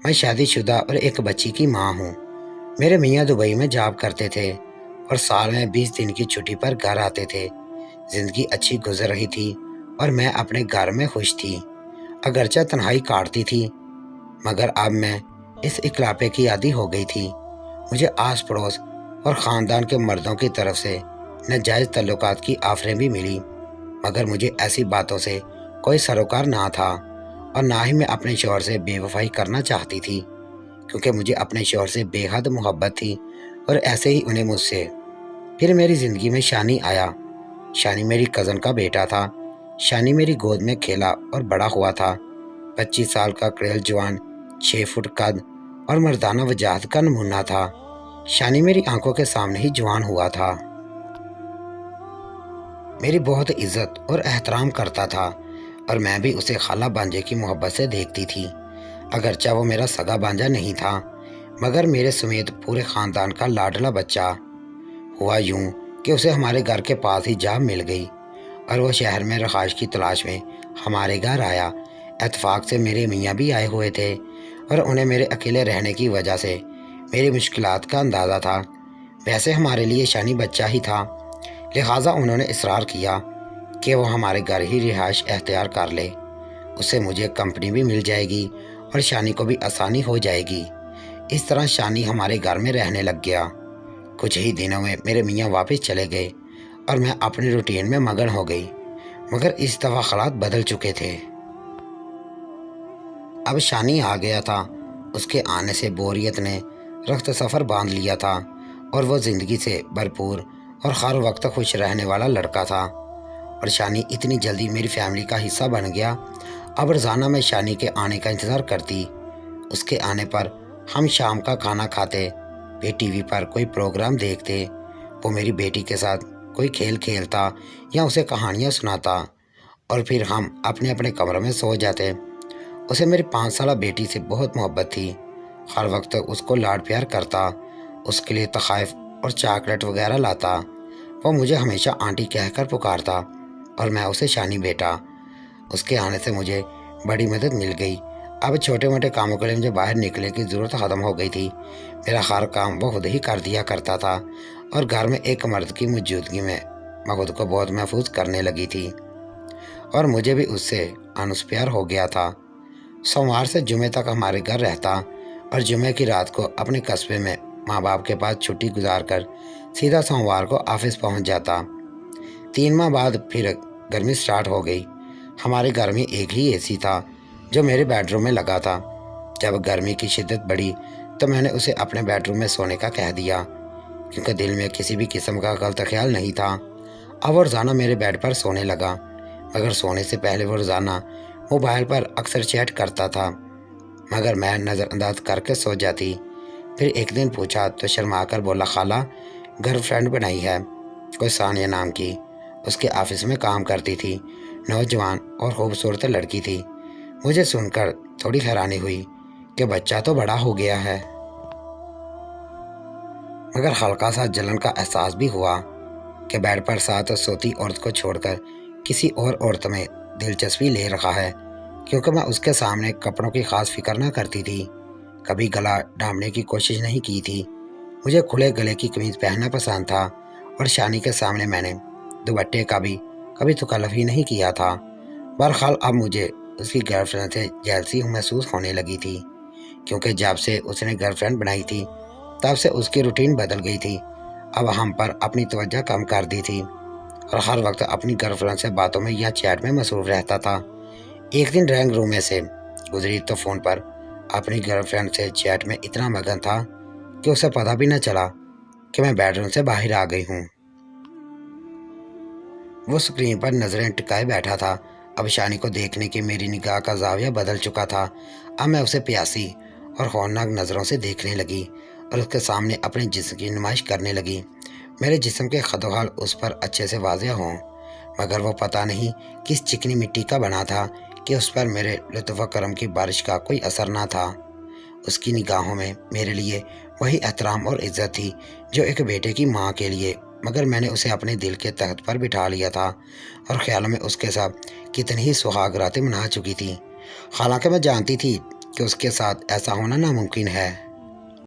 میں شادی شدہ اور ایک بچی کی ماں ہوں۔ میرے میاں دبئی میں جاب کرتے تھے اور سال میں 20 دن کی چھٹی پر گھر آتے تھے۔ زندگی اچھی گزر رہی تھی اور میں اپنے گھر میں خوش تھی، اگرچہ تنہائی کاٹتی تھی، مگر اب میں اس اکلاپے کی عادی ہو گئی تھی۔ مجھے آس پڑوس اور خاندان کے مردوں کی طرف سے ناجائز تعلقات کی آفریں بھی ملی، مگر مجھے ایسی باتوں سے کوئی سروکار نہ تھا، اور نہ ہی میں اپنے شوہر سے بے وفائی کرنا چاہتی تھی، کیونکہ مجھے اپنے شوہر سے بے حد محبت تھی اور ایسے ہی انہیں مجھ سے۔ پھر میری زندگی میں شانی آیا۔ شانی میری کزن کا بیٹا تھا۔ شانی میری گود میں کھیلا اور بڑا ہوا تھا۔ 25 سال کا کڑیل جوان، 6 فٹ قد اور مردانہ وجاہت کا نمونہ تھا۔ شانی میری آنکھوں کے سامنے ہی جوان ہوا تھا۔ میری بہت عزت اور احترام کرتا تھا اور میں بھی اسے خالہ بانجے کی محبت سے دیکھتی تھی۔ اگرچہ وہ میرا سگا بانجا نہیں تھا، مگر میرے سمیت پورے خاندان کا لاڈلا بچہ۔ ہوا یوں کہ اسے ہمارے گھر کے پاس ہی جاب مل گئی اور وہ شہر میں رہائش کی تلاش میں ہمارے گھر آیا۔ اتفاق سے میرے میاں بھی آئے ہوئے تھے اور انہیں میرے اکیلے رہنے کی وجہ سے میری مشکلات کا اندازہ تھا۔ ویسے ہمارے لیے شانی بچہ ہی تھا، لہٰذا انہوں نے اصرار کیا کہ وہ ہمارے گھر ہی رہائش اختیار کر لے۔ اس سے مجھے کمپنی بھی مل جائے گی اور شانی کو بھی آسانی ہو جائے گی۔ اس طرح شانی ہمارے گھر میں رہنے لگ گیا۔ کچھ ہی دنوں میں میرے میاں واپس چلے گئے اور میں اپنی روٹین میں مگن ہو گئی، مگر اس دفعہ حالات بدل چکے تھے۔ اب شانی آ گیا تھا۔ اس کے آنے سے بوریت نے رخت سفر باندھ لیا تھا اور وہ زندگی سے بھرپور اور ہر وقت خوش رہنے والا لڑکا تھا، اور شانی اتنی جلدی میری فیملی کا حصہ بن گیا۔ اب روزانہ میں شانی کے آنے کا انتظار کرتی۔ اس کے آنے پر ہم شام کا کھانا کھاتے، پھر ٹی وی پر کوئی پروگرام دیکھتے۔ وہ میری بیٹی کے ساتھ کوئی کھیل کھیلتا یا اسے کہانیاں سناتا، اور پھر ہم اپنے اپنے کمرے میں سو جاتے۔ اسے میری 5 سالہ بیٹی سے بہت محبت تھی، ہر وقت اس کو لاڈ پیار کرتا، اس کے لیے تحائف اور چاکلیٹ وغیرہ لاتا۔ وہ مجھے ہمیشہ آنٹی کہہ کر پکارتا اور میں اسے شانی بیٹا۔ اس کے آنے سے مجھے بڑی مدد مل گئی۔ اب چھوٹے موٹے کاموں کے لیے مجھے باہر نکلنے کی ضرورت ختم ہو گئی تھی۔ میرا ہر کام وہ خود ہی کر دیا کرتا تھا، اور گھر میں ایک مرد کی موجودگی میں میں خود کو بہت محفوظ کرنے لگی تھی، اور مجھے بھی اس سے انس پیار ہو گیا تھا۔ سوموار سے جمعے تک ہمارے گھر رہتا اور جمعے کی رات کو اپنے قصبے میں ماں باپ کے پاس چھٹی گزار کر سیدھا سوموار کو آفس پہنچ جاتا۔ 3 ماہ بعد پھر گرمی سٹارٹ ہو گئی۔ ہمارے گھر میں ایک ہی اے سی تھا جو میرے بیڈ روم میں لگا تھا۔ جب گرمی کی شدت بڑھی تو میں نے اسے اپنے بیڈ روم میں سونے کا کہہ دیا، کیونکہ دل میں کسی بھی قسم کا غلط خیال نہیں تھا۔ اب وہ روزانہ میرے بیڈ پر سونے لگا، مگر سونے سے پہلے وہ روزانہ موبائل پر اکثر چیٹ کرتا تھا، مگر میں نظر انداز کر کے سو جاتی۔ پھر ایک دن پوچھا تو شرما کر بولا، خالہ گرل فرینڈ بنائی ہے، کوئی ثانیہ نام کی، اس کے آفس میں کام کرتی تھی، نوجوان اور خوبصورت لڑکی تھی۔ مجھے سن کر تھوڑی حیرانی ہوئی کہ بچہ تو بڑا ہو گیا ہے، مگر ہلکا سا جلن کا احساس بھی ہوا کہ بیڈ پر ساتھ سوتی عورت کو چھوڑ کر کسی اور عورت میں دلچسپی لے رہا ہے، کیونکہ میں اس کے سامنے کپڑوں کی خاص فکر نہ کرتی تھی، کبھی گلا ڈھانپنے کی کوشش نہیں کی تھی۔ مجھے کھلے گلے کی قمیض پہننا پسند تھا، اور شانی کے سامنے میں نے دوپٹے کا بھی کبھی تکلف ہی نہیں کیا تھا۔ بہرحال اب مجھے اس کی گرل فرینڈ سے جیلسی محسوس ہونے لگی تھی، کیونکہ جب سے اس نے گرل فرینڈ بنائی تھی تب سے اس کی روٹین بدل گئی تھی۔ اب ہم پر اپنی توجہ کم کر دی تھی اور ہر وقت اپنی گرل فرینڈ سے باتوں میں یا چیٹ میں مصروف رہتا تھا۔ ایک دن ڈرائنگ روم میں سے گزری تو فون پر اپنی گرل فرینڈ سے چیٹ میں اتنا مگن تھا کہ اسے پتہ بھی نہ چلا کہ میں بیڈ روم سے باہر آ گئی ہوں۔ وہ اسکرین پر نظریں ٹکائے بیٹھا تھا۔ اب شانی کو دیکھنے کی میری نگاہ کا زاویہ بدل چکا تھا۔ اب میں اسے پیاسی اور ہولناک نظروں سے دیکھنے لگی اور اس کے سامنے اپنے جسم کی نمائش کرنے لگی۔ میرے جسم کے خد و خال اس پر اچھے سے واضح ہوں، مگر وہ پتہ نہیں کس چکنی مٹی کا بنا تھا کہ اس پر میرے لطف و کرم کی بارش کا کوئی اثر نہ تھا۔ اس کی نگاہوں میں میرے لیے وہی احترام اور عزت تھی جو ایک بیٹے کی ماں کے لیے، مگر میں نے اسے اپنے دل کے تخت پر بٹھا لیا تھا اور خیالوں میں اس کے ساتھ کتنی ہی سہاگ راتیں منا چکی تھی۔ حالانکہ میں جانتی تھی کہ اس کے ساتھ ایسا ہونا ناممکن ہے۔